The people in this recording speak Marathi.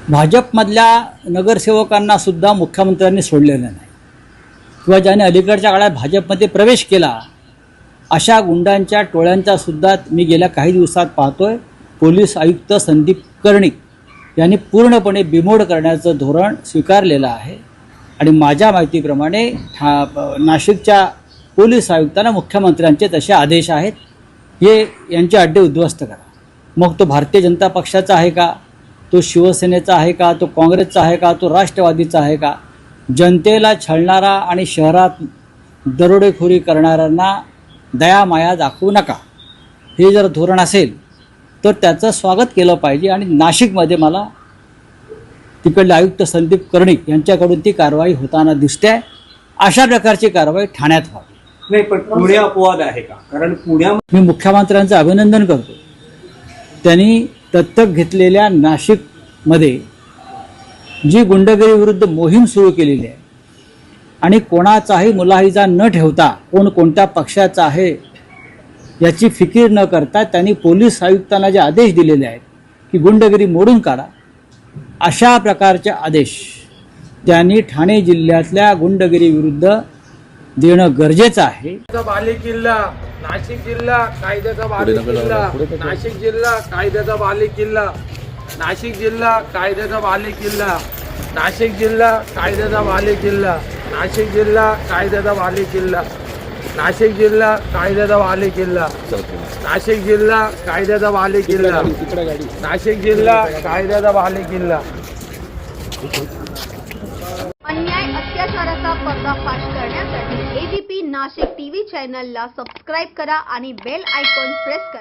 भाजपमधल्या नगरसेवकांना सुद्धा मुख्यमंत्र्यांनी सोडलेलं नाही किंवा ज्याने अलीकडच्या काळात भाजपमध्ये प्रवेश केला अशा गुंडांच्या टोळ्यांचा सुद्धा मी गेल्या काही दिवसात पाहतोय। पोलीस आयुक्त संदीप कर्णिक यांनी पूर्णपणे बिमोड करण्याचं धोरण स्वीकारलेलं आहे आणि माझ्या माहितीप्रमाणे नाशिकच्या पोलीस आयुक्तांना मुख्यमंत्र्यांचे तसे आदेश आहेत, हे यांचे अड्डे उद्ध्वस्त करा। मग तो भारतीय जनता पक्षाचा आहे का, तो शिवसेनेचा आहे का, तो काँग्रेसचा आहे का, तो राष्ट्रवादीचा आहे का? जनतेला छळणारा आणि शहरात दरोडेखोरी करणाऱ्यांना दयामाया दाखवू नका, हे जर धोरण असेल तर त्याचं स्वागत केलं पाहिजे। आणि नाशिकमध्ये मला तिकडले आयुक्त संदीप कर्णिक यांच्याकडून ती कारवाई होताना दिसते। अशा प्रकारची कारवाई ठाण्यात व्हावी। नाही, पण पुणे अपवाद आहे का? कारण मी मुख्यमंत्र्यांचं अभिनंदन करतो, त्यांनी दत्तक घेतलेल्या नाशिकमध्ये जी गुंडगिरी विरुद्ध मोहीम सुरू केलेली आहे आणि कोणाचाही मुलाहिजा न ठेवता कोण कोणत्या पक्षाचा आहे याची फिकीर न करता त्यांनी पोलीस आयुक्तांना जे आदेश दिलेले आहेत की गुंडगिरी मोडून काढा, अशा प्रकारचे आदेश त्यांनी ठाणे जिल्ह्यातल्या गुंडगिरी विरुद्ध देणं गरजेचं आहे। बालेकिल्ला नाशिक जिल्हा कायद्याचा बालेकिल्ला, नाशिक जिल्हा कायद्याचा बालेकिल्ला, नाशिक जिल्हा कायद्याचा बालेकिल्ला, नाशिक जिल्हा कायद्याचा बालेकिल्ला, नाशिक जिल्हा कायद्याचा बालेकिल्ला, नाशिक जिल्हा कायद्याचा बालेकिल्ला, नाशिक जिल्हा कायद्याचा बालेकिल्ला, नाशिक जिल्हा कायद्याचा बालेकिल्ला। अन्याय अत्याचाराचा पर्दाफाश करण्यासाठी एबीपी नाशिक टीव्ही चॅनलला सबस्क्राईब करा आणि बेल आयकॉन प्रेस करा।